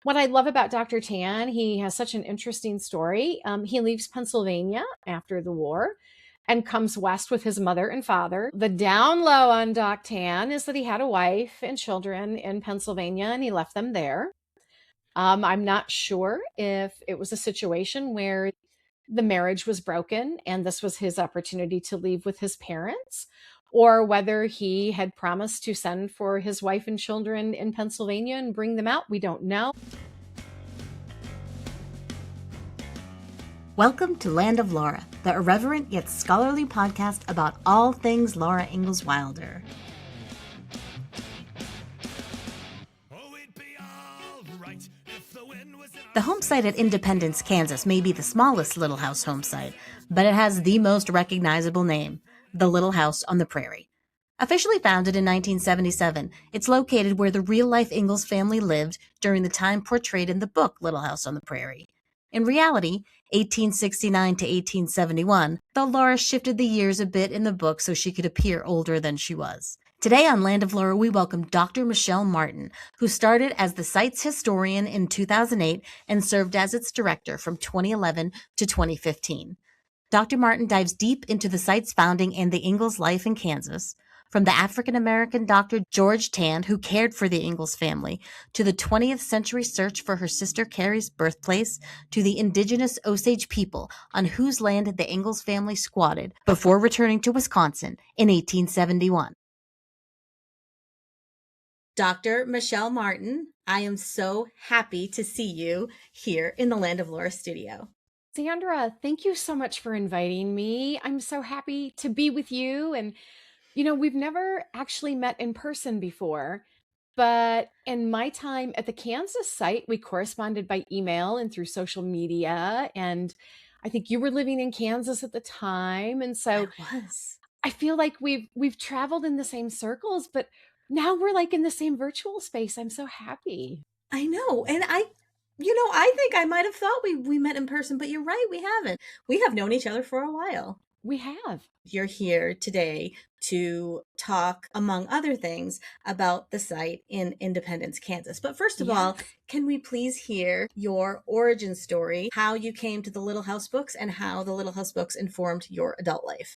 What I love about Dr. Tann, he has such an interesting story. He leaves Pennsylvania after the war and comes west with his mother and father. The down low on Doc Tann is that he had a wife and children in Pennsylvania and he left them there. I'm not sure if it was a situation where the marriage was broken and this was his opportunity to leave with his parents, or whether he had promised to send for his wife and children in Pennsylvania and bring them out. We don't know. Welcome to Land of Laura, the irreverent yet scholarly podcast about all things Laura Ingalls Wilder. The home site at Independence, Kansas may be the smallest Little House home site, but it has the most recognizable name, the Little House on the Prairie. Officially founded in 1977, it's located where the real-life Ingalls family lived during the time portrayed in the book Little House on the Prairie. In reality, 1869 to 1871, though Laura shifted the years a bit in the book so she could appear older than she was. Today on Land of Laura, we welcome Dr. Michelle Martin, who started as the site's historian in 2008 and served as its director from 2011 to 2015. Dr. Martin dives deep into the site's founding and the Ingalls' life in Kansas, from the African-American Dr. George Tann, who cared for the Ingalls family, to the 20th century search for her sister Carrie's birthplace, to the indigenous Osage people on whose land the Ingalls family squatted before returning to Wisconsin in 1871. Dr. Michelle Martin, I am so happy to see you here in the Land of Laura studio. Sandra, thank you so much for inviting me. I'm so happy to be with you. And, we've never actually met in person before, but in my time at the Kansas site, we corresponded by email and through social media. And I think you were living in Kansas at the time. And so I was. I feel like we've traveled in the same circles, but now we're like in the same virtual space. I'm so happy. I know. And I think I might have thought we met in person, but you're right, we haven't. We have known each other for a while. We have. You're here today to talk, among other things, about the site in Independence, Kansas. But first of all, can we please hear your origin story, how you came to the Little House books and how the Little House books informed your adult life?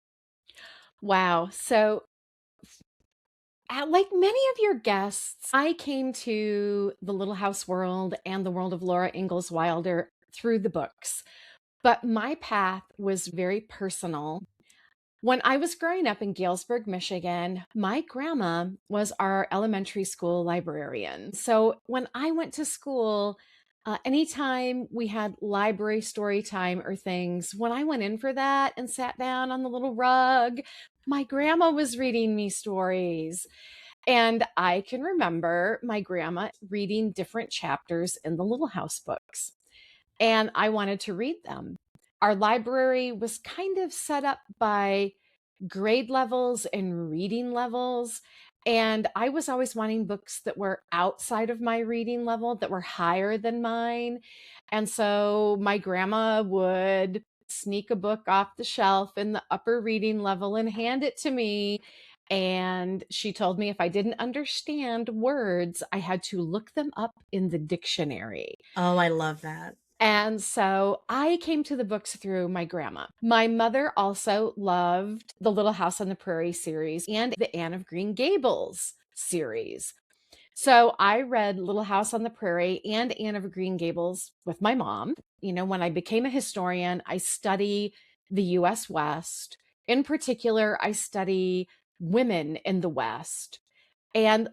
Wow. So, like many of your guests, I came to the Little House world and the world of Laura Ingalls Wilder through the books. But my path was very personal. When I was growing up in Galesburg, Michigan, my grandma was our elementary school librarian. So when I went to school, anytime we had library story time or things, when I went in for that and sat down on the little rug, my grandma was reading me stories. And I can remember my grandma reading different chapters in the Little House books, and I wanted to read them. Our library was kind of set up by grade levels and reading levels. And I was always wanting books that were outside of my reading level, that were higher than mine. And so my grandma would sneak a book off the shelf in the upper reading level and hand it to me. And she told me if I didn't understand words, I had to look them up in the dictionary. Oh, I love that. And so I came to the books through my grandma. My mother also loved the Little House on the Prairie series and the Anne of Green Gables series. So I read Little House on the Prairie and Anne of Green Gables with my mom. When I became a historian, I study the US West. In particular, I study women in the West. And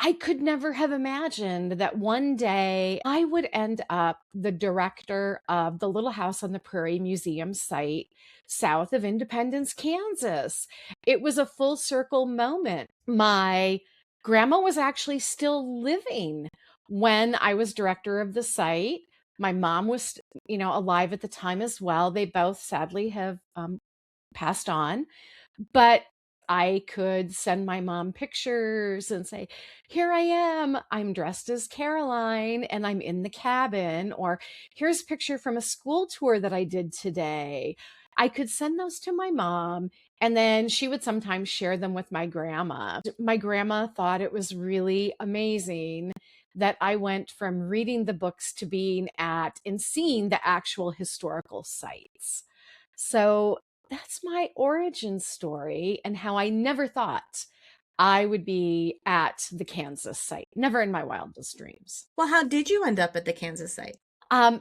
I could never have imagined that one day I would end up the director of the Little House on the Prairie Museum site south of Independence, Kansas. It was a full circle moment. My grandma was actually still living when I was director of the site. My mom was, alive at the time as well. They both sadly have passed on, but I could send my mom pictures and say, here I am, I'm dressed as Caroline and I'm in the cabin, or here's a picture from a school tour that I did today. I could send those to my mom, and then she would sometimes share them with my grandma. My grandma thought it was really amazing that I went from reading the books to being at and seeing the actual historical sites. So that's my origin story and how I never thought I would be at the Kansas site. Never in my wildest dreams. Well, how did you end up at the Kansas site? I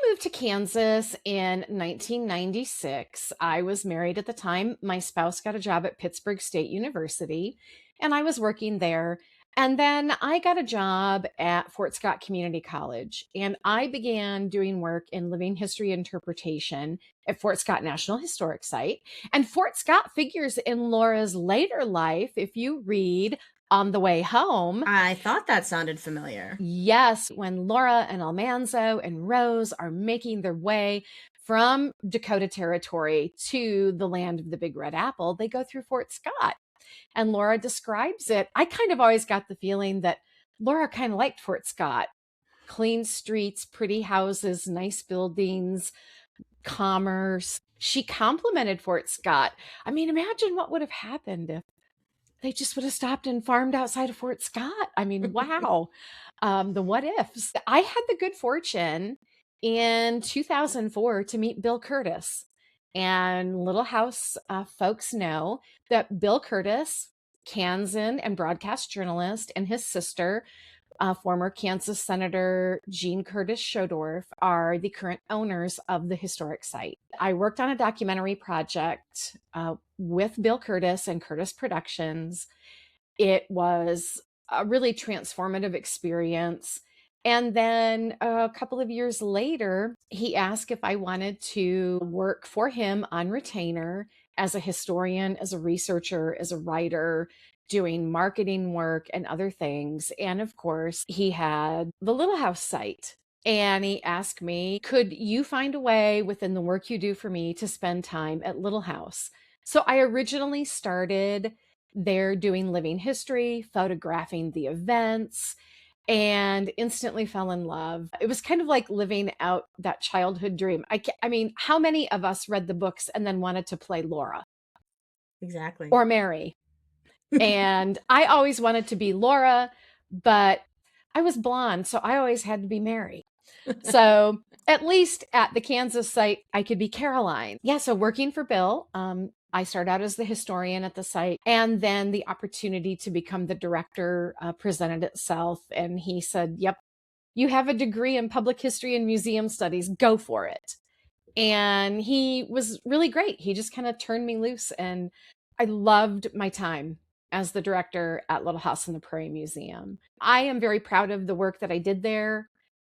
moved to Kansas in 1996. I was married at the time. My spouse got a job at Pittsburgh State University, and I was working there. And then I got a job at Fort Scott Community College, and I began doing work in living history interpretation at Fort Scott National Historic Site. And Fort Scott figures in Laura's later life. If you read On the Way Home, I thought that sounded familiar. yes, when Laura and Almanzo and Rose are making their way from Dakota Territory to the land of the Big Red Apple, they go through Fort Scott. And Laura describes it. I kind of always got the feeling that Laura kind of liked Fort Scott. Clean streets, pretty houses, nice buildings, commerce. She complimented Fort Scott. I mean, imagine what would have happened if they just would have stopped and farmed outside of Fort Scott. I mean, wow. The what ifs. I had the good fortune in 2004 to meet Bill Curtis. And Little House folks know that Bill Curtis, Kansan and broadcast journalist, and his sister, former Kansas Senator Jean Curtis Schodorf, are the current owners of the historic site. I worked on a documentary project with Bill Curtis and Curtis Productions. It was a really transformative experience. And then a couple of years later, he asked if I wanted to work for him on retainer as a historian, as a researcher, as a writer, doing marketing work and other things. And of course, he had the Little House site. And he asked me, could you find a way within the work you do for me to spend time at Little House? So I originally started there doing living history, photographing the events, and instantly fell in love. It was kind of like living out that childhood dream. I mean, how many of us read the books and then wanted to play Laura Exactly. or Mary? And I always wanted to be Laura, but I was blonde, so I always had to be Mary. So at least at the Kansas site, I could be Caroline. Yeah, so working for Bill, I started out as the historian at the site, and then the opportunity to become the director presented itself. And he said, yep, you have a degree in public history and museum studies, go for it. And he was really great. He just kind of turned me loose, and I loved my time as the director at Little House on the Prairie Museum. I am very proud of the work that I did there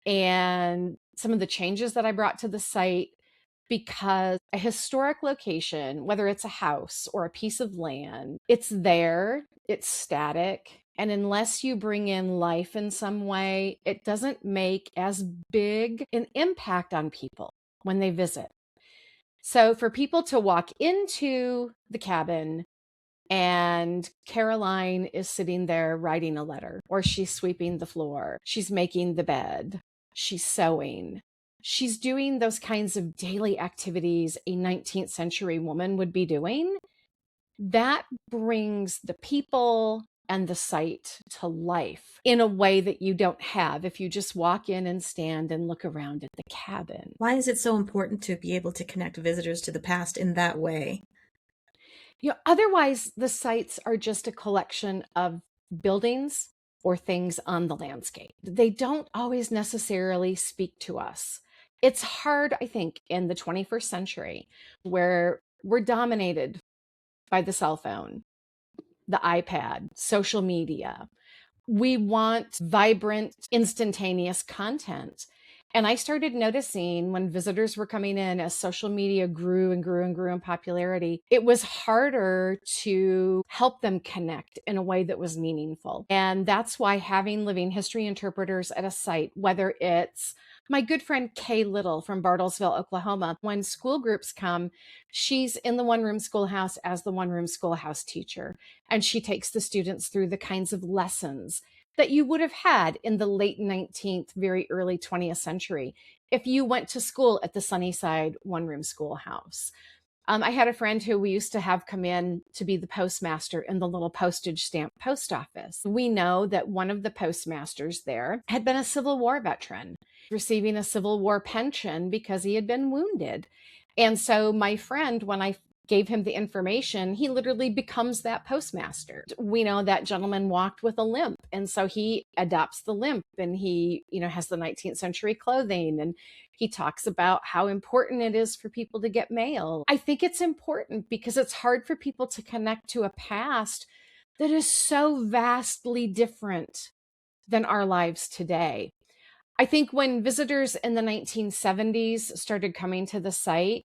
and some of the changes that I brought to the site, because a historic location, whether it's a house or a piece of land, it's there, it's static. And unless you bring in life in some way, it doesn't make as big an impact on people when they visit. So for people to walk into the cabin and Caroline is sitting there writing a letter, or she's sweeping the floor, she's making the bed, she's sewing, she's doing those kinds of daily activities a 19th century woman would be doing, that brings the people and the site to life in a way that you don't have if you just walk in and stand and look around at the cabin. Why is it so important to be able to connect visitors to the past in that way? You know, otherwise, the sites are just a collection of buildings or things on the landscape. They don't always necessarily speak to us. It's hard, I think, in the 21st century where we're dominated by the cell phone, the iPad, social media. We want vibrant, instantaneous content. And I started noticing when visitors were coming in, as social media grew and grew and grew in popularity, it was harder to help them connect in a way that was meaningful. And that's why having living history interpreters at a site, whether it's my good friend Kay Little from Bartlesville, Oklahoma, when school groups come, she's in the one-room schoolhouse as the one-room schoolhouse teacher. And she takes the students through the kinds of lessons that you would have had in the late 19th, very early 20th century if you went to school at the Sunnyside one-room schoolhouse. I had a friend who we used to have come in to be the postmaster in the little postage stamp post office. We know that one of the postmasters there had been a Civil War veteran, receiving a Civil War pension because he had been wounded. And so my friend, when I gave him the information, he literally becomes that postmaster. We know that gentleman walked with a limp, and so he adopts the limp, and he, has the 19th century clothing, and he talks about how important it is for people to get mail. I think it's important because it's hard for people to connect to a past that is so vastly different than our lives today. I think when visitors in the 1970s started coming to the site,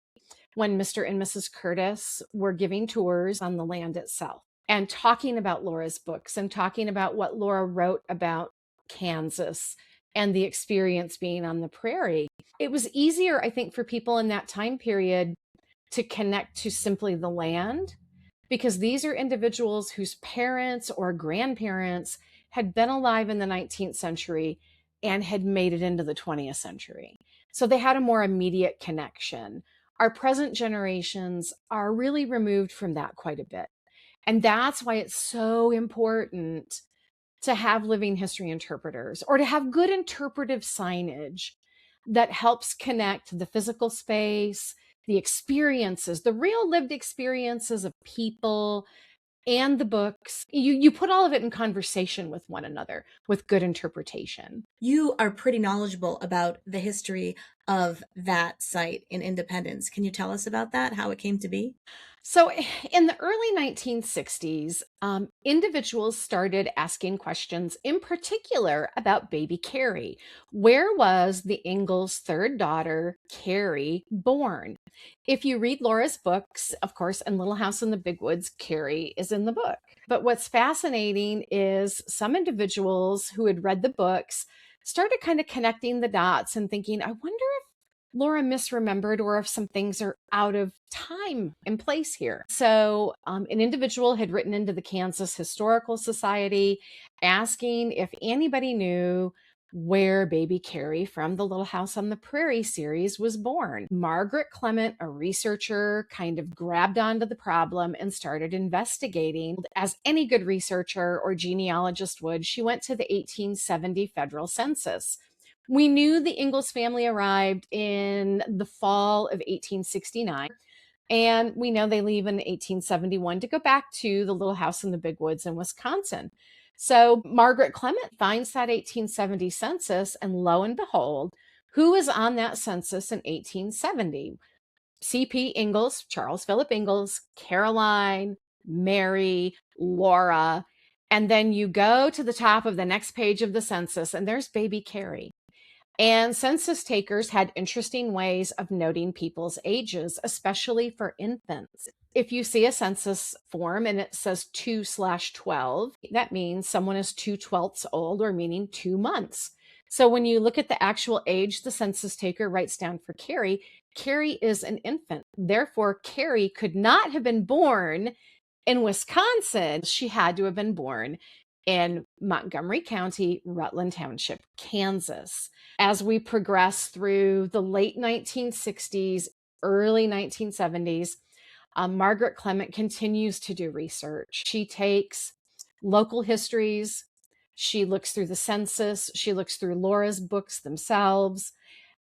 when Mr. and Mrs. Curtis were giving tours on the land itself and talking about Laura's books and talking about what Laura wrote about Kansas and the experience being on the prairie, it was easier, I think, for people in that time period to connect to simply the land, because these are individuals whose parents or grandparents had been alive in the 19th century and had made it into the 20th century. So they had a more immediate connection. Our present generations are really removed from that quite a bit. And that's why it's so important to have living history interpreters or to have good interpretive signage that helps connect the physical space, the experiences, the real lived experiences of people and the books. You put all of it in conversation with one another with good interpretation. You are pretty knowledgeable about the history of that site in Independence. Can you tell us about that, how it came to be? So, in the early 1960s, individuals started asking questions, in particular about baby Carrie. Where was the Ingalls' third daughter, Carrie, born? If you read Laura's books, of course, in Little House in the Big Woods, Carrie is in the book. But what's fascinating is some individuals who had read the books started kind of connecting the dots and thinking, I wonder if Laura misremembered or if some things are out of time and place here. So, an individual had written into the Kansas Historical Society asking if anybody knew where baby Carrie from the Little House on the Prairie series was born. Margaret Clement, a researcher, kind of grabbed onto the problem and started investigating. As any good researcher or genealogist would, she went to the 1870 federal census. We knew the Ingalls family arrived in the fall of 1869, and we know they leave in 1871 to go back to the Little House in the Big Woods in Wisconsin. So Margaret Clement finds that 1870 census, and lo and behold, who is on that census in 1870? C.P. Ingalls, Charles Philip Ingalls, Caroline, Mary, Laura, and then you go to the top of the next page of the census, and there's baby Carrie. And census takers had interesting ways of noting people's ages, especially for infants. If you see a census form and it says 2/12, that means someone is 2/12 old, or meaning 2 months. So when you look at the actual age the census taker writes down for Carrie, Carrie is an infant. Therefore, Carrie could not have been born in Wisconsin. She had to have been born in Montgomery County, Rutland Township, Kansas. As we progress through the late 1960s, early 1970s, Margaret Clement continues to do research. She takes local histories, she looks through the census, she looks through Laura's books themselves,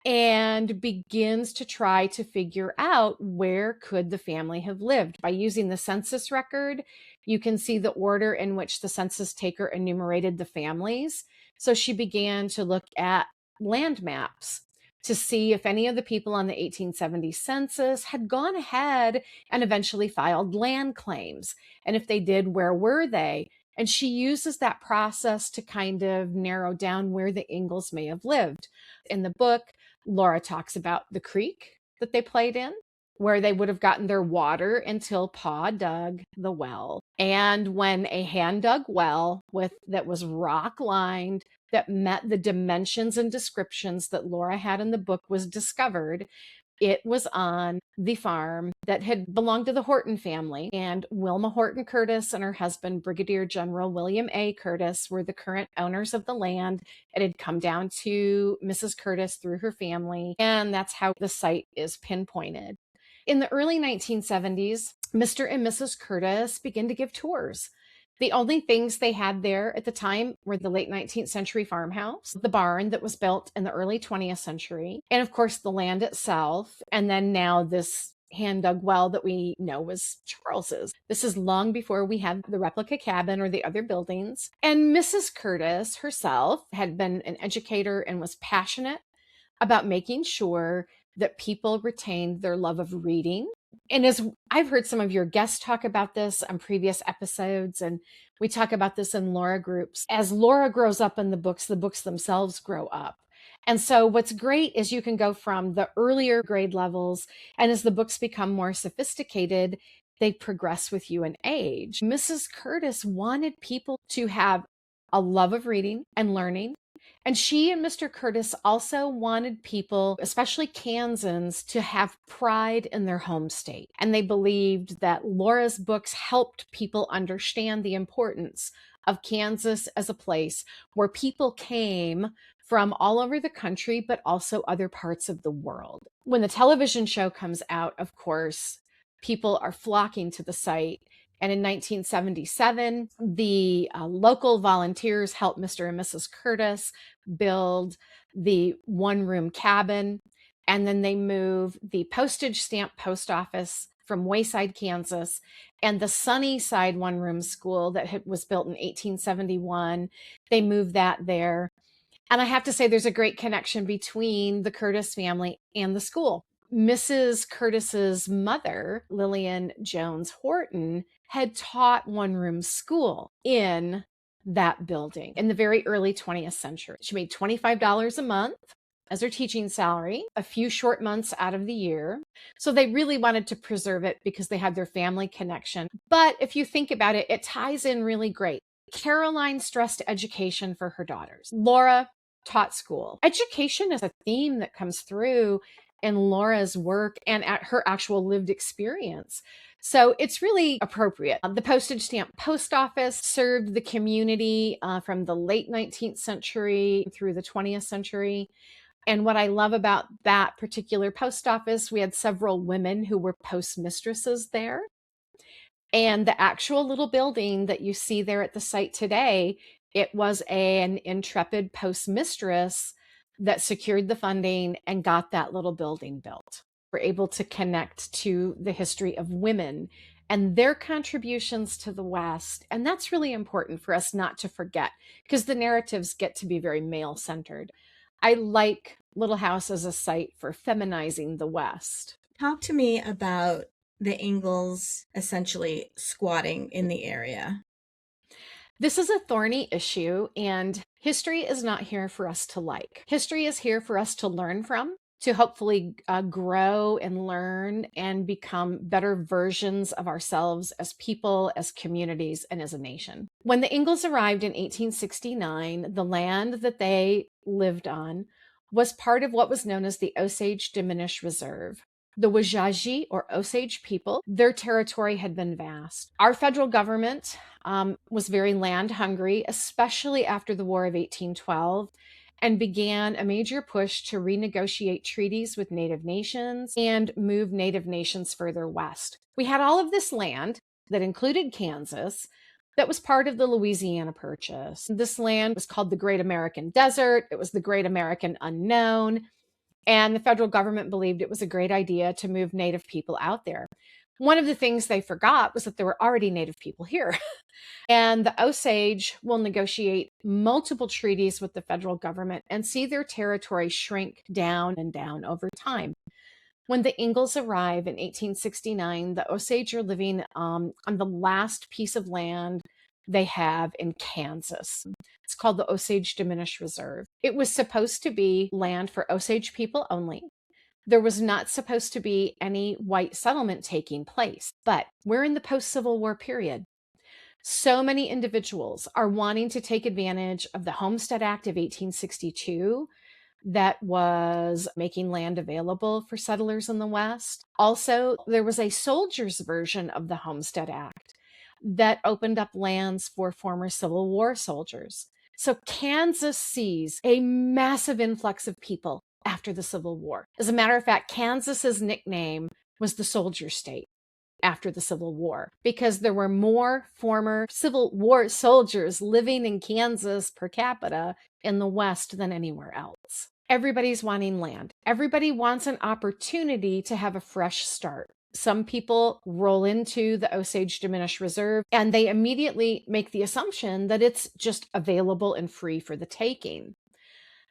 and begins to try to figure out where could the family have lived. By using the census record, you can see the order in which the census taker enumerated the families. So she began to look at land maps to see if any of the people on the 1870 census had gone ahead and eventually filed land claims. And if they did, where were they? And she uses that process to kind of narrow down where the Ingalls may have lived. In the book, Laura talks about the creek that they played in, where they would have gotten their water until Pa dug the well. And when a hand dug well that was rock lined, that met the dimensions and descriptions that Laura had in the book was discovered, it was on the farm that had belonged to the Horton family. And Wilma Horton Curtis and her husband, Brigadier General William A. Curtis, were the current owners of the land. It had come down to Mrs. Curtis through her family. And that's how the site is pinpointed. In the early 1970s, Mr. and Mrs. Curtis began to give tours. The only things they had there at the time were the late 19th century farmhouse, the barn that was built in the early 20th century, and of course the land itself, and then now this hand dug well that we know was Charles's. This is long before we had the replica cabin or the other buildings. And Mrs. Curtis herself had been an educator and was passionate about making sure that people retained their love of reading. And as I've heard some of your guests talk about this on previous episodes, and we talk about this in Laura groups, as Laura grows up in the books themselves grow up. And so what's great is you can go from the earlier grade levels, and as the books become more sophisticated, they progress with you in age. Mrs. Curtis wanted people to have a love of reading and learning. And she and Mr. Curtis also wanted people, especially Kansans, to have pride in their home state. And they believed that Laura's books helped people understand the importance of Kansas as a place where people came from all over the country, but also other parts of the world. When the television show comes out, of course, people are flocking to the site. And in 1977, the local volunteers helped Mr. and Mrs. Curtis build the one-room cabin. And then they moved the postage stamp post office from Wayside, Kansas, and the Sunnyside one-room school that was built in 1871. They moved that there. And I have to say, there's a great connection between the Curtis family and the school. Mrs. Curtis's mother, Lillian Jones Horton, had taught one-room school in that building in the very early 20th century. She made $25 a month as her teaching salary, a few short months out of the year. So they really wanted to preserve it because they had their family connection. But if you think about it, it ties in really great. Caroline stressed education for her daughters. Laura taught school. Education is a theme that comes through in Laura's work and at her actual lived experience. So it's really appropriate. The postage stamp post office served the community from the late 19th century through the 20th century. And what I love about that particular post office, we had several women who were postmistresses there. And the actual little building that you see there at the site today, it was an intrepid postmistress that secured the funding and got that little building built. We're able to connect to the history of women and their contributions to the West. And that's really important for us not to forget, because the narratives get to be very male-centered. I like Little House as a site for feminizing the West. Talk to me about the Ingalls essentially squatting in the area. This is a thorny issue, and history is not here for us to like. History is here for us to learn from, to hopefully grow and learn and become better versions of ourselves as people, as communities, and as a nation. When the Ingalls arrived in 1869, the land that they lived on was part of what was known as the Osage Diminished Reserve. The Wajaji, or Osage people, their territory had been vast. Our federal government was very land hungry, especially after the War of 1812, and began a major push to renegotiate treaties with Native nations and move Native nations further west. We had all of this land that included Kansas that was part of the Louisiana Purchase. This land was called the Great American Desert. It was the Great American Unknown. And the federal government believed it was a great idea to move Native people out there. One of the things they forgot was that there were already Native people here. And the Osage will negotiate multiple treaties with the federal government and see their territory shrink down and down over time. When the Ingalls arrive in 1869, the Osage are living on the last piece of land they have in Kansas. It's called the Osage Diminished Reserve. It was supposed to be land for Osage people only. There was not supposed to be any white settlement taking place, but we're in the post-Civil War period. So many individuals are wanting to take advantage of the Homestead Act of 1862 that was making land available for settlers in the West. Also, there was a soldier's version of the Homestead Act that opened up lands for former Civil War soldiers. So Kansas sees a massive influx of people after the Civil War. As a matter of fact, Kansas's nickname was the soldier state after the Civil War, because there were more former Civil War soldiers living in Kansas per capita in the West than anywhere else. Everybody's wanting land. Everybody wants an opportunity to have a fresh start. Some people roll into the Osage Diminished Reserve and they immediately make the assumption that it's just available and free for the taking.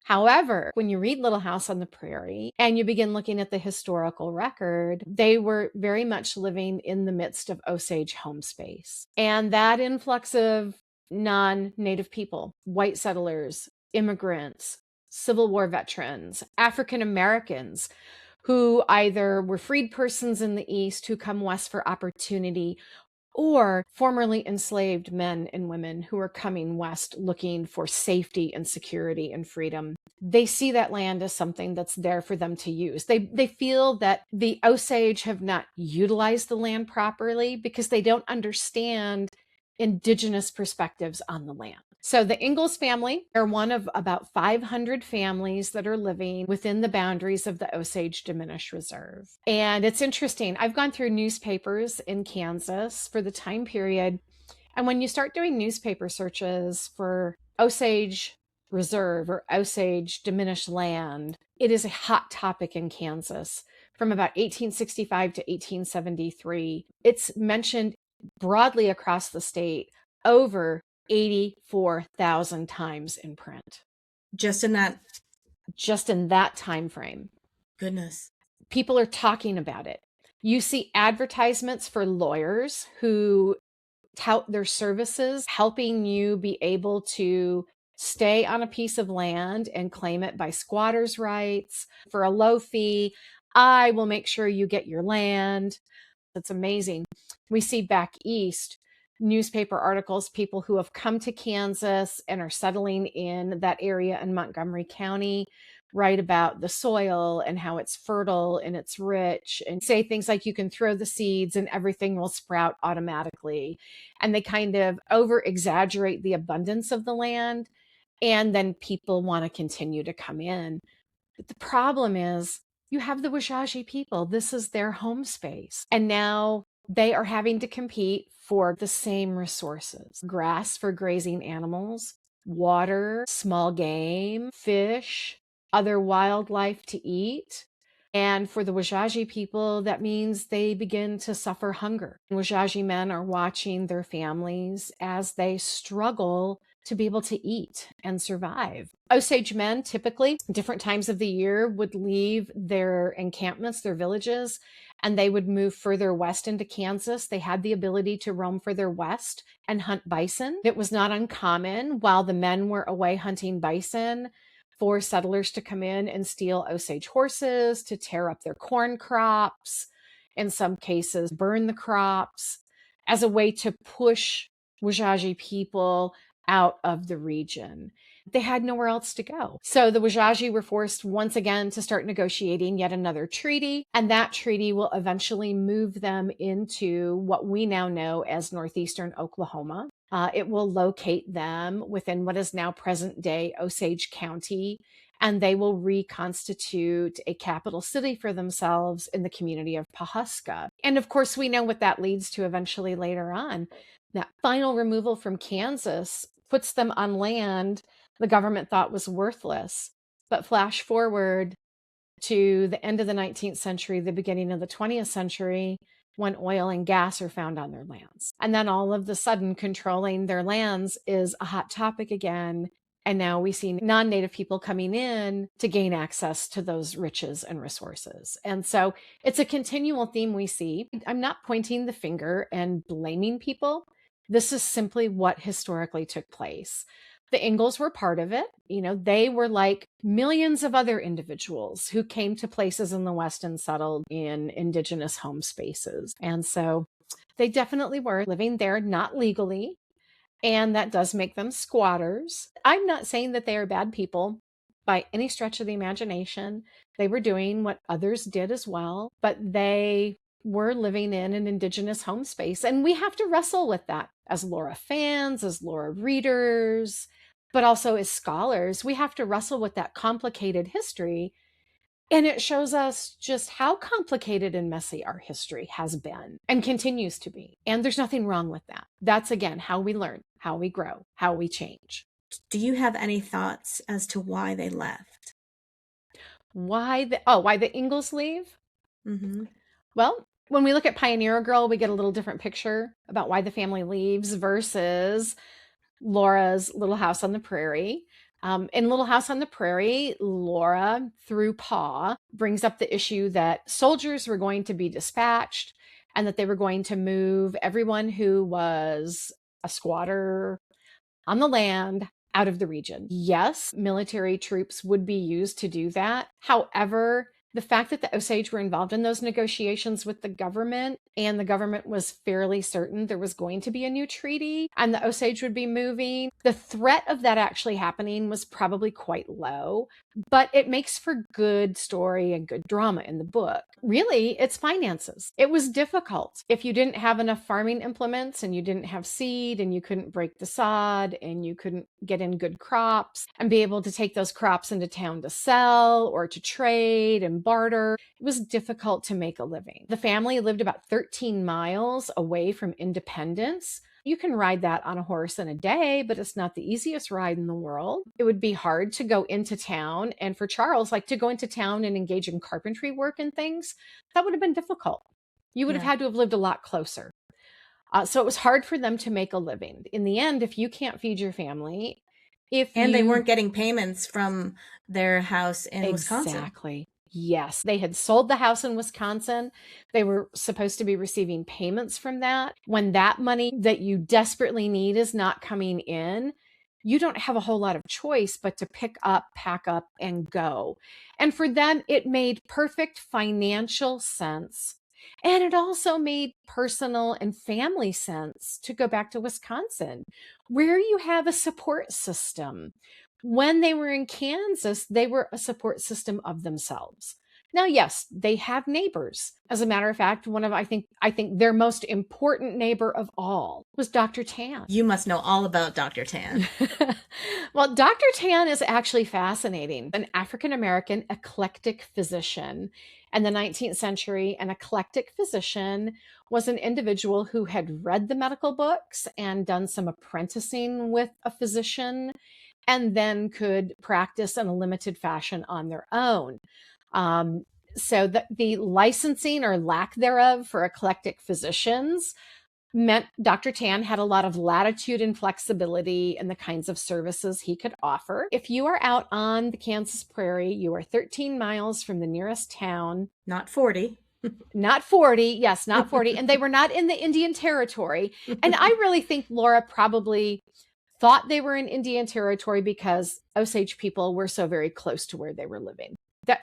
However, when you read Little House on the Prairie and you begin looking at the historical record, they were very much living in the midst of Osage home space. And that influx of non-Native people, white settlers, immigrants, Civil War veterans, African Americans, who either were freed persons in the East who come west for opportunity, or formerly enslaved men and women who are coming west looking for safety and security and freedom. They see that land as something that's there for them to use. They feel that the Osage have not utilized the land properly because they don't understand indigenous perspectives on the land. So the Ingalls family are one of about 500 families that are living within the boundaries of the Osage Diminished Reserve. And it's interesting. I've gone through newspapers in Kansas for the time period. And when you start doing newspaper searches for Osage Reserve or Osage Diminished Land, it is a hot topic in Kansas from about 1865 to 1873. It's mentioned broadly across the state over 84,000 times in print. Just in that time frame. Goodness. People are talking about it. You see advertisements for lawyers who tout their services, helping you be able to stay on a piece of land and claim it by squatters' rights for a low fee. I will make sure you get your land. It's amazing. We see back east newspaper articles, people who have come to Kansas and are settling in that area in Montgomery County, write about the soil and how it's fertile and it's rich, and say things like you can throw the seeds and everything will sprout automatically. And they kind of over exaggerate the abundance of the land. And then people want to continue to come in. But the problem is you have the Wajaji people. This is their home space. And now they are having to compete for the same resources: grass for grazing animals, water, small game, fish, other wildlife to eat. And for the Wajaji people, that means they begin to suffer hunger. Wajaji men are watching their families as they struggle to be able to eat and survive. Osage men, typically, different times of the year, would leave their encampments, their villages, and they would move further west into Kansas. They had the ability to roam further west and hunt bison. It was not uncommon while the men were away hunting bison for settlers to come in and steal Osage horses, to tear up their corn crops, in some cases burn the crops, as a way to push Wajaji people out of the region. They had nowhere else to go. So the Wajaji were forced once again to start negotiating yet another treaty, and that treaty will eventually move them into what we now know as northeastern Oklahoma. It will locate them within what is now present-day Osage County, and they will reconstitute a capital city for themselves in the community of Pawhuska. And of course, we know what that leads to eventually later on. That final removal from Kansas puts them on land the government thought was worthless. But flash forward to the end of the 19th century, the beginning of the 20th century, when oil and gas are found on their lands. And then all of a sudden, controlling their lands is a hot topic again. And now we see non-Native people coming in to gain access to those riches and resources. And so it's a continual theme we see. I'm not pointing the finger and blaming people. This is simply what historically took place. The Ingalls were part of it. You know, they were like millions of other individuals who came to places in the West and settled in indigenous home spaces. And so they definitely were living there, not legally. And that does make them squatters. I'm not saying that they are bad people by any stretch of the imagination. They were doing what others did as well, but they were living in an indigenous home space. And we have to wrestle with that as Laura fans, as Laura readers, but also as scholars. We have to wrestle with that complicated history And it shows us just how complicated and messy our history has been and continues to be. And there's nothing wrong with that. That's, again, how we learn, how we grow, how we change. Do you have any thoughts as to why they left? Why the Ingalls leave? Mm-hmm. Well, when we look at Pioneer Girl, we get a little different picture about why the family leaves versus Laura's Little House on the Prairie. In Little House on the Prairie, Laura, through Pa, brings up the issue that soldiers were going to be dispatched and that they were going to move everyone who was a squatter on the land out of the region. Yes, military troops would be used to do that. However, the fact that the Osage were involved in those negotiations with the government, and the government was fairly certain there was going to be a new treaty and the Osage would be moving, the threat of that actually happening was probably quite low, but it makes for good story and good drama in the book. Really, it's finances. It was difficult. If you didn't have enough farming implements and you didn't have seed and you couldn't break the sod and you couldn't get in good crops and be able to take those crops into town to sell or to trade and barter, it was difficult to make a living. The family lived about 13 miles away from Independence. You can ride that on a horse in a day, but it's not the easiest ride in the world. It would be hard to go into town. And for Charles, like to go into town and engage in carpentry work and things, that would have been difficult. You would have had to have lived a lot closer. So it was hard for them to make a living. In the end, if you can't feed your family, they weren't getting payments from their house in Wisconsin. Exactly. Yes, they had sold the house in Wisconsin. They were supposed to be receiving payments from that. When that money that you desperately need is not coming in, you don't have a whole lot of choice but to pick up, pack up, and go. And for them, it made perfect financial sense. And it also made personal and family sense to go back to Wisconsin, where you have a support system. When they were in Kansas, they were a support system of themselves. Now, yes, they have neighbors. As a matter of fact, I think their most important neighbor of all was Dr. Tann. You must know all about Dr. Tann. Well, Dr. Tann is actually fascinating. An African-American eclectic physician. In the 19th century, an eclectic physician was an individual who had read the medical books and done some apprenticing with a physician and then could practice in a limited fashion on their own. So the licensing or lack thereof for eclectic physicians meant Dr. Tann had a lot of latitude and flexibility in the kinds of services he could offer. If you are out on the Kansas prairie, you are 13 miles from the nearest town. Not 40. Not 40. Yes, not 40. And they were not in the Indian Territory. And I really think Laura probably thought they were in Indian Territory because Osage people were so very close to where they were living.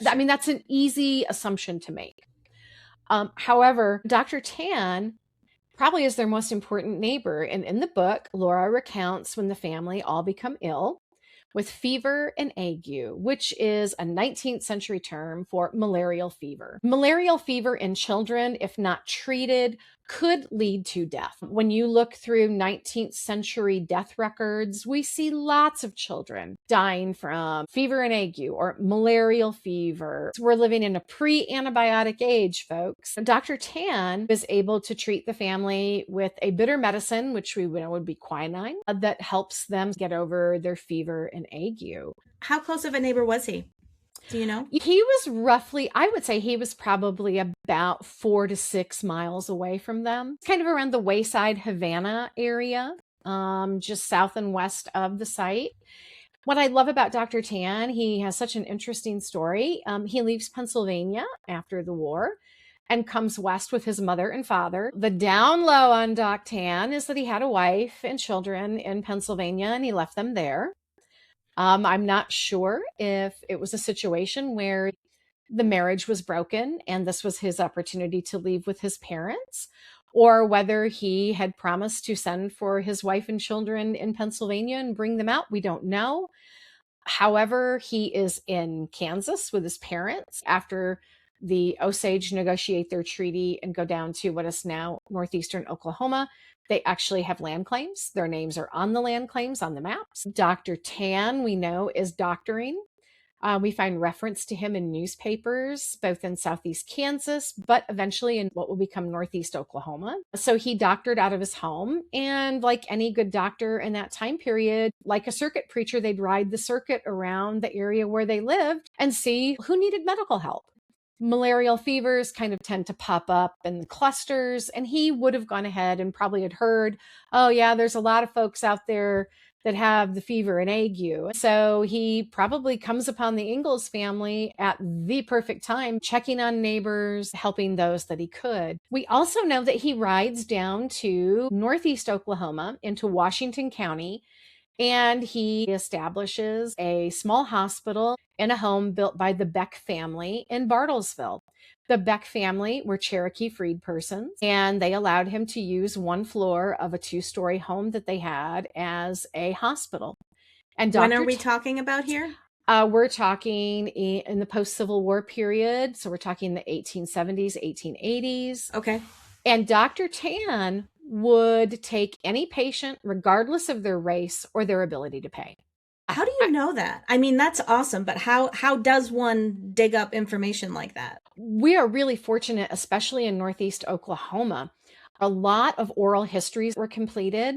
I mean, that's an easy assumption to make. However, Dr. Tann probably is their most important neighbor. And in the book, Laura recounts when the family all become ill with fever and ague, which is a 19th century term for malarial fever. Malarial fever in children, if not treated, could lead to death. When you look through 19th century death records, we see lots of children dying from fever and ague or malarial fever. We're living in a pre-antibiotic age, folks. Dr. Tann was able to treat the family with a bitter medicine, which we know would be quinine, that helps them get over their fever and ague. How close of a neighbor was he? Do you know? He was roughly, I would say he was probably about 4 to 6 miles away from them. Kind of around the Wayside, Havana area, just south and west of the site. What I love about Dr. Tann, he has such an interesting story. He leaves Pennsylvania after the war and comes west with his mother and father. The down low on Doc Tann is that he had a wife and children in Pennsylvania and he left them there. I'm not sure if it was a situation where the marriage was broken and this was his opportunity to leave with his parents, or whether he had promised to send for his wife and children in Pennsylvania and bring them out. We don't know. However, he is in Kansas with his parents after the Osage negotiate their treaty and go down to what is now northeastern Oklahoma. They actually have land claims. Their names are on the land claims on the maps. Dr. Tann, we know, is doctoring. We find reference to him in newspapers, both in southeast Kansas, but eventually in what will become northeast Oklahoma. So he doctored out of his home. And like any good doctor in that time period, like a circuit preacher, they'd ride the circuit around the area where they lived and see who needed medical help. Malarial fevers kind of tend to pop up in clusters, and he would have gone ahead and probably had heard, oh, yeah, there's a lot of folks out there that have the fever and ague. So he probably comes upon the Ingalls family at the perfect time, checking on neighbors, helping those that he could. We also know that he rides down to northeast Oklahoma into Washington County, and he establishes a small hospital in a home built by the Beck family in Bartlesville. The Beck family were Cherokee freed persons, and they allowed him to use one floor of a 2-story home that they had as a hospital. And When are we talking about here? We're talking in the post-Civil War period. So we're talking the 1870s, 1880s. Okay. And Dr. Tann would take any patient, regardless of their race or their ability to pay. How do you know that? I mean, that's awesome, but how does one dig up information like that? We are really fortunate, especially in northeast Oklahoma. A lot of oral histories were completed.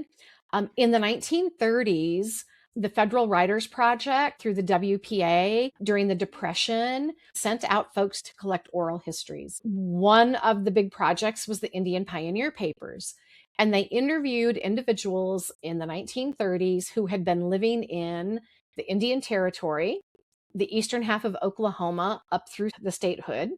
In the 1930s, the Federal Writers Project through the WPA during the Depression sent out folks to collect oral histories. One of the big projects was the Indian Pioneer Papers. And they interviewed individuals in the 1930s who had been living in the Indian Territory, the eastern half of Oklahoma, up through the statehood.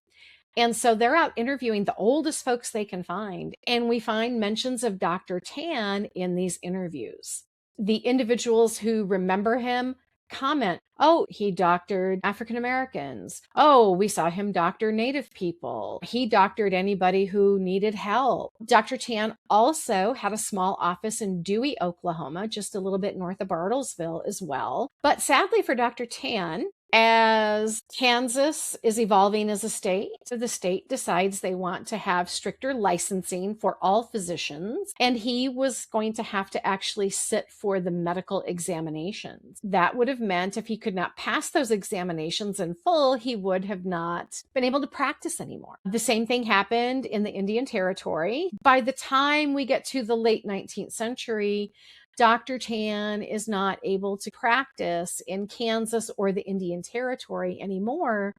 And so they're out interviewing the oldest folks they can find. And we find mentions of Dr. Tann in these interviews. The individuals who remember him comment, oh, he doctored African Americans. Oh, we saw him doctor Native people. He doctored anybody who needed help. Dr. Tann also had a small office in Dewey, Oklahoma, just a little bit north of Bartlesville as well. But sadly for Dr. Tann, as Kansas is evolving as a state, so the state decides they want to have stricter licensing for all physicians, and he was going to have to actually sit for the medical examinations. That would have meant if he could not pass those examinations in full, he would have not been able to practice anymore. The same thing happened in the Indian Territory. By the time we get to the late 19th century, Dr. Tann is not able to practice in Kansas or the Indian Territory anymore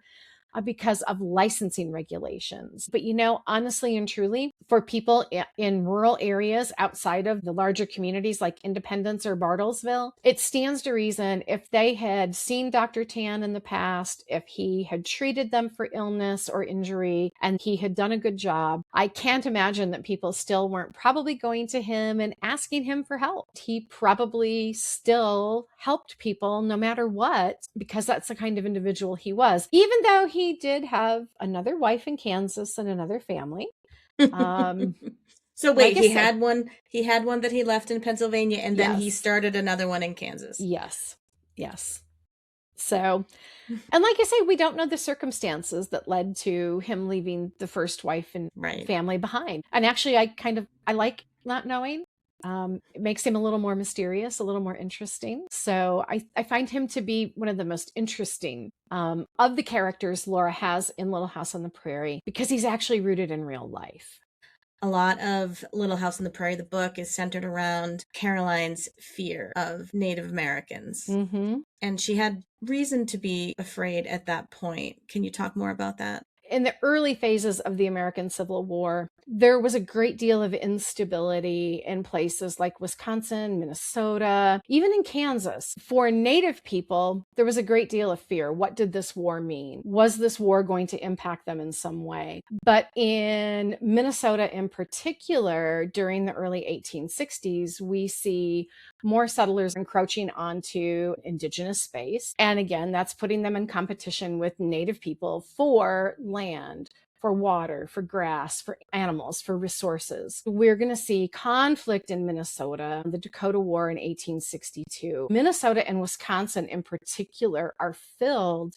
because of licensing regulations. But honestly and truly, for people in rural areas outside of the larger communities like Independence or Bartlesville, it stands to reason if they had seen Dr. Tann in the past, if he had treated them for illness or injury and he had done a good job, I can't imagine that people still weren't probably going to him and asking him for help. He probably still helped people no matter what, because that's the kind of individual he was, even though he did have another wife in Kansas and another family. So wait, he had one that he left in Pennsylvania, and then he started another one in Kansas. Yes. So, and like I say, we don't know the circumstances that led to him leaving the first wife and family behind. And actually, I like not knowing. It makes him a little more mysterious, a little more interesting. So I find him to be one of the most interesting of the characters Laura has in Little House on the Prairie, because he's actually rooted in real life. A lot of Little House on the Prairie, the book, is centered around Caroline's fear of Native Americans. Mm-hmm. And she had reason to be afraid at that point. Can you talk more about that? In the early phases of the American Civil War, there was a great deal of instability in places like Wisconsin, Minnesota, even in Kansas. For Native people, there was a great deal of fear. What did this war mean? Was this war going to impact them in some way? But in Minnesota in particular, during the early 1860s, we see more settlers encroaching onto indigenous space. And again, that's putting them in competition with Native people for land, for water, for grass, for animals, for resources. We're going to see conflict in Minnesota, the Dakota War in 1862. Minnesota and Wisconsin in particular are filled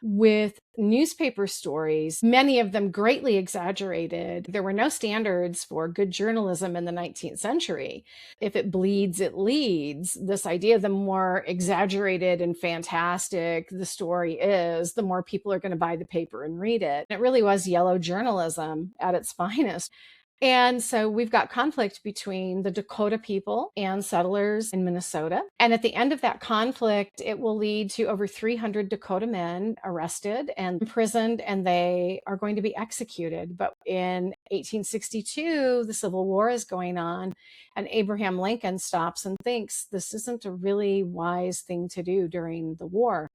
with newspaper stories, many of them greatly exaggerated. There were no standards for good journalism in the 19th century. If it bleeds, it leads. This idea, the more exaggerated and fantastic the story is, the more people are going to buy the paper and read it. It really was yellow journalism at its finest. And so we've got conflict between the Dakota people and settlers in Minnesota. And at the end of that conflict, it will lead to over 300 Dakota men arrested and imprisoned, and they are going to be executed. But in 1862, the Civil War is going on, and Abraham Lincoln stops and thinks this isn't a really wise thing to do during the war.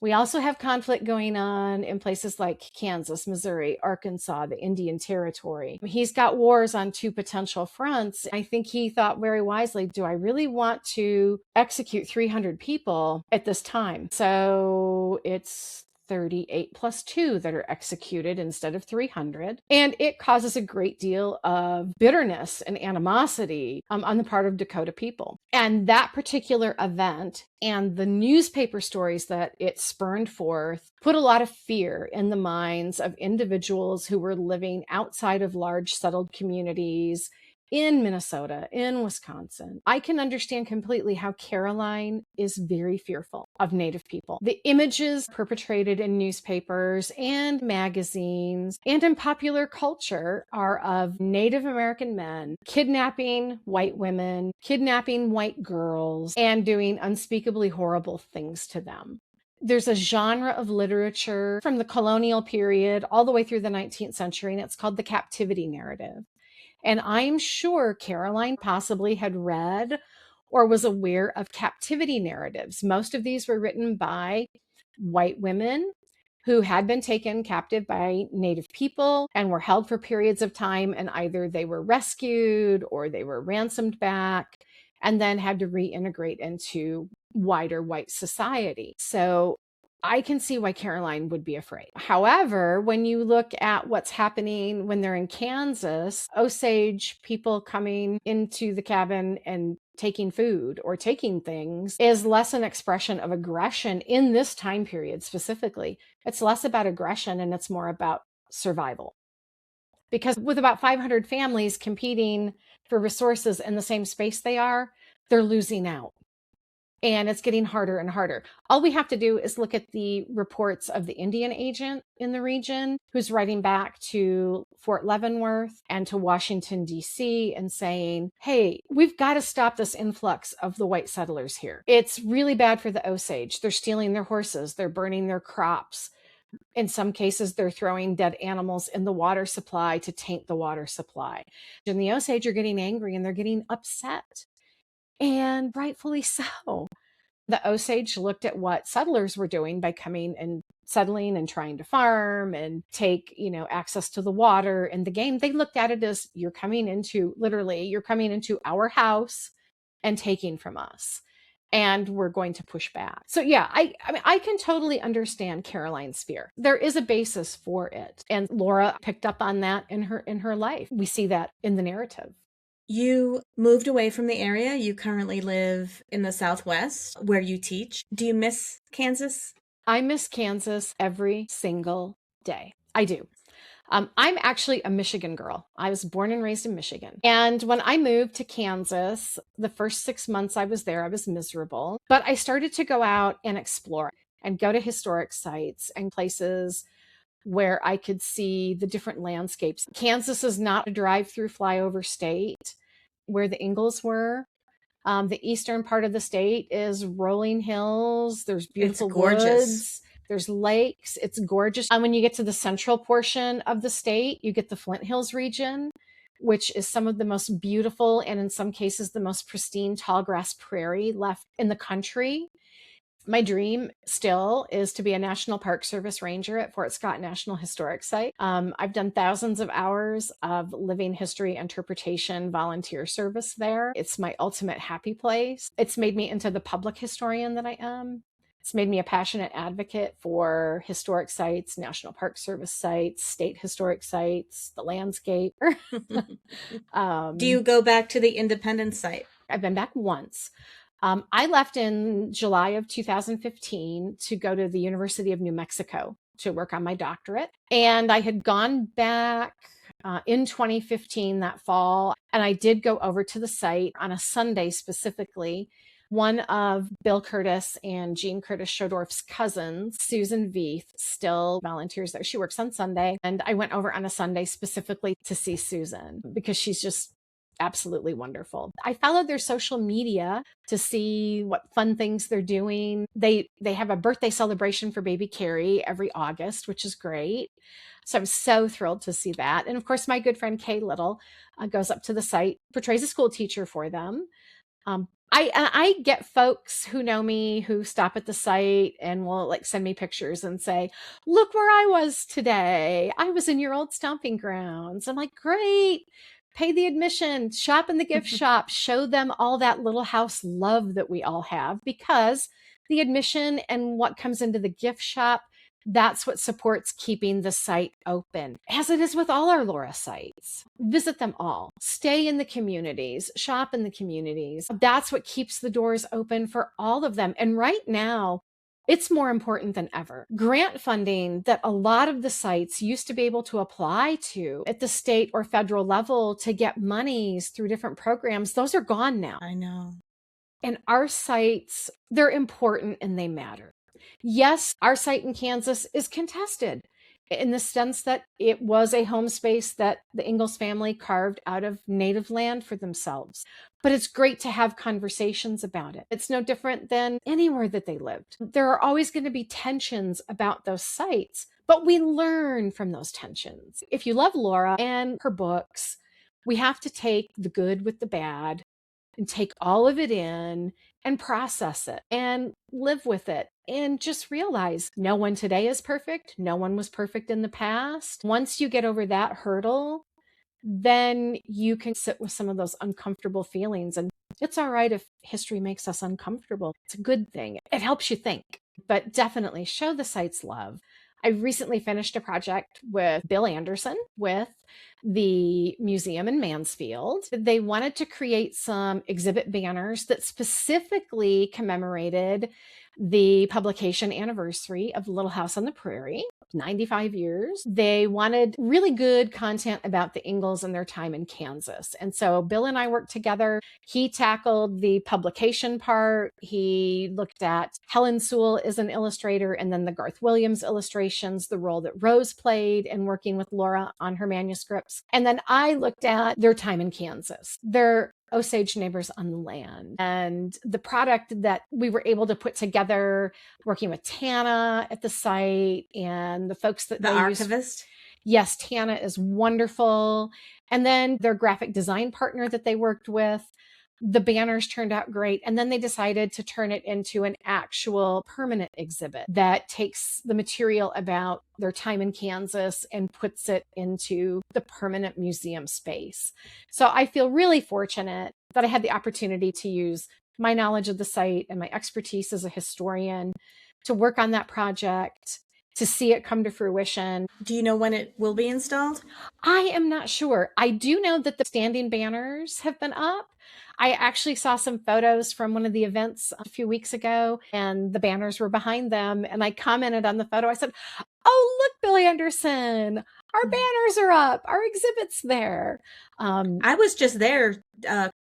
We also have conflict going on in places like Kansas, Missouri, Arkansas, the Indian Territory. He's got wars on two potential fronts. I think he thought very wisely, do I really want to execute 300 people at this time? So it's 38 plus 2 that are executed instead of 300. And it causes a great deal of bitterness and animosity on the part of Dakota people. And that particular event and the newspaper stories that it spurned forth put a lot of fear in the minds of individuals who were living outside of large settled communities in Minnesota, in Wisconsin. I can understand completely how Caroline is very fearful of Native people. The images perpetrated in newspapers and magazines and in popular culture are of Native American men kidnapping white women, kidnapping white girls, and doing unspeakably horrible things to them. There's a genre of literature from the colonial period all the way through the 19th century, and it's called the captivity narrative. And I'm sure Caroline possibly had read or was aware of captivity narratives. Most of these were written by white women who had been taken captive by Native people and were held for periods of time, and either they were rescued or they were ransomed back and then had to reintegrate into wider white society. So I can see why Caroline would be afraid. However, when you look at what's happening when they're in Kansas, Osage people coming into the cabin and taking food or taking things is less an expression of aggression in this time period specifically. It's less about aggression and it's more about survival. Because with about 500 families competing for resources in the same space they're losing out. And it's getting harder and harder. All we have to do is look at the reports of the Indian agent in the region who's writing back to Fort Leavenworth and to Washington, D.C. and saying, hey, we've got to stop this influx of the white settlers here. It's really bad for the Osage. They're stealing their horses. They're burning their crops. In some cases, they're throwing dead animals in the water supply to taint the water supply. And the Osage are getting angry and they're getting upset. And rightfully so. The Osage looked at what settlers were doing by coming and settling and trying to farm and take, access to the water and the game. They looked at it as you're coming into our house and taking from us. And we're going to push back. So yeah, I can totally understand Caroline's fear. There is a basis for it. And Laura picked up on that in her life. We see that in the narrative. You moved away from the area. You currently live in the Southwest where you teach. Do you miss Kansas? I miss Kansas every single day. I do. I'm actually a Michigan girl. I was born and raised in Michigan. And when I moved to Kansas, the first 6 months I was there, I was miserable. But I started to go out and explore and go to historic sites and places where I could see the different landscapes. Kansas is not a drive-through flyover state where the Ingalls were. The eastern part of the state is rolling hills. There's beautiful woods. There's lakes. It's gorgeous. And when you get to the central portion of the state, you get the Flint Hills region, which is some of the most beautiful and in some cases the most pristine tallgrass prairie left in the country. My dream still is to be a National Park Service ranger at Fort Scott National Historic Site. I've done thousands of hours of living history interpretation volunteer service there. It's my ultimate happy place. It's made me into the public historian that I am. It's made me a passionate advocate for historic sites, National Park Service sites, state historic sites, the landscape. Do you go back to the Independence site? I've been back once. I left in July of 2015 to go to the University of New Mexico to work on my doctorate. And I had gone back in 2015 that fall, and I did go over to the site on a Sunday specifically. One of Bill Curtis and Jean Curtis Schodorf's cousins, Susan Veith, still volunteers there. She works on Sunday. And I went over on a Sunday specifically to see Susan because she's just absolutely wonderful. I followed their social media to see what fun things they're doing. They have a birthday celebration for baby Carrie every August, which is great. So I'm so thrilled to see that. And of course, my good friend Kay Little goes up to the site, portrays a school teacher for them. I get folks who know me who stop at the site and will like send me pictures and say, look where I was today. I was in your old stomping grounds. I'm like, great. Pay the admission, shop in the gift shop, show them all that little house love that we all have, because the admission and what comes into the gift shop, that's what supports keeping the site open, as it is with all our Laura sites. Visit them all, stay in the communities, shop in the communities. That's what keeps the doors open for all of them. And right now, it's more important than ever. Grant funding that a lot of the sites used to be able to apply to at the state or federal level to get monies through different programs, those are gone now. I know. And our sites, they're important and they matter. Yes, our site in Kansas is contested in the sense that it was a home space that the Ingalls family carved out of native land for themselves. But it's great to have conversations about it. It's no different than anywhere that they lived. There are always going to be tensions about those sites, but we learn from those tensions. If you love Laura and her books, we have to take the good with the bad and take all of it in and process it and live with it and just realize no one today is perfect. No one was perfect in the past. Once you get over that hurdle, then you can sit with some of those uncomfortable feelings. And it's all right if history makes us uncomfortable. It's a good thing. It helps you think, but definitely show the sites love. I recently finished a project with Bill Anderson with the museum in Mansfield. They wanted to create some exhibit banners that specifically commemorated the publication anniversary of Little House on the Prairie, 95 years. They wanted really good content about the Ingalls and their time in Kansas. And so Bill and I worked together. He tackled the publication part. He looked at Helen Sewell as an illustrator and then the Garth Williams illustrations, the role that Rose played in working with Laura on her manuscripts. And then I looked at their time in Kansas, their Osage neighbors on the land, and the product that we were able to put together working with Tann at the site and the folks that The archivist? Yes, Tann is wonderful. And then their graphic design partner that they worked with. The banners turned out great. And then they decided to turn it into an actual permanent exhibit that takes the material about their time in Kansas and puts it into the permanent museum space. So I feel really fortunate that I had the opportunity to use my knowledge of the site and my expertise as a historian to work on that project, to see it come to fruition. Do you know when it will be installed? I am not sure. I do know that the standing banners have been up. I actually saw some photos from one of the events a few weeks ago, and the banners were behind them. And I commented on the photo. I said, oh, look, Billy Anderson, our banners are up. Our exhibit's there. I was just there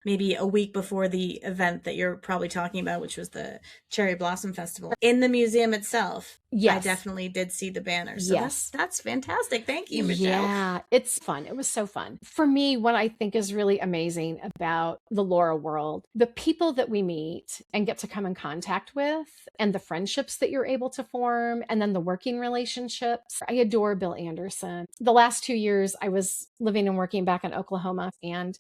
maybe a week before the event that you're probably talking about, which was the Cherry Blossom Festival. In the museum itself, yes. I definitely did see the banners. So yes. That's fantastic. Thank you, Michelle. Yeah, it's fun. It was so fun. For me, what I think is really amazing about the Laura world, the people that we meet and get to come in contact with, and the friendships that you're able to form, and then the working relationships. I adore Bill Anderson. The last 2 years, I was living and working back in Oklahoma, and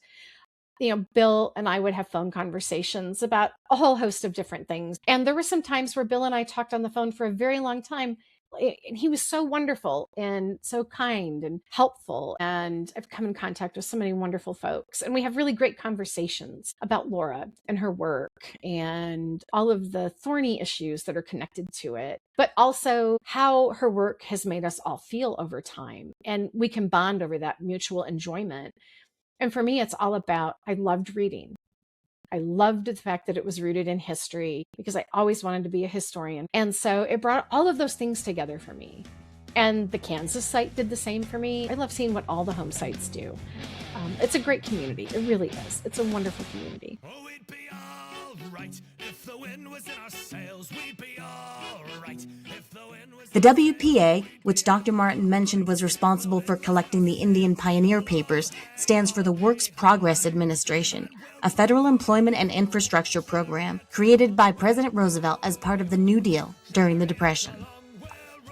Bill and I would have phone conversations about a whole host of different things. And there were some times where Bill and I talked on the phone for a very long time. And he was so wonderful and so kind and helpful. And I've come in contact with so many wonderful folks. And we have really great conversations about Laura and her work and all of the thorny issues that are connected to it, but also how her work has made us all feel over time. And we can bond over that mutual enjoyment. And for me, it's all about, I loved reading. I loved the fact that it was rooted in history because I always wanted to be a historian. And so it brought all of those things together for me. And the Kansas site did the same for me. I love seeing what all the home sites do. It's a great community. It really is. It's a wonderful community. Oh, we'd be all right if the wind was in our sails. We'd be all right if the wind was... The WPA, which Dr. Martin mentioned was responsible for collecting the Indian Pioneer Papers, stands for the Works Progress Administration, a federal employment and infrastructure program created by President Roosevelt as part of the New Deal during the Depression.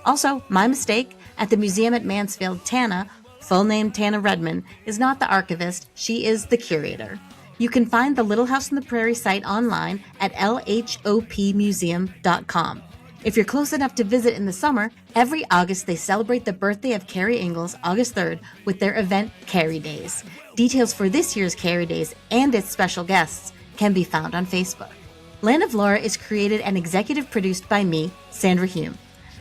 Also, my mistake, at the museum at Mansfield, Tann, full name Tann Redman, is not the archivist, she is the curator. You can find the Little House on the Prairie site online at lhopmuseum.com. If you're close enough to visit in the summer, every August they celebrate the birthday of Carrie Ingalls, August 3rd, with their event, Carrie Days. Details for this year's Carrie Days and its special guests can be found on Facebook. Land of Laura is created and executive produced by me, Sandra Hume.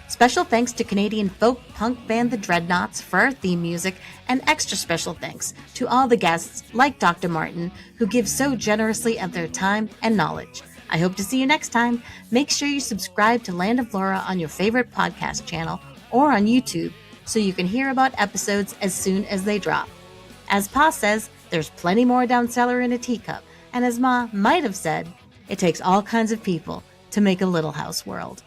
Special thanks to Canadian folk punk band The Dreadnoughts for our theme music, and extra special thanks to all the guests, like Dr. Martin, who give so generously of their time and knowledge. I hope to see you next time. Make sure you subscribe to Land of Laura on your favorite podcast channel or on YouTube so you can hear about episodes as soon as they drop. As Pa says, there's plenty more down cellar in a teacup, and as Ma might have said, it takes all kinds of people to make a little house world.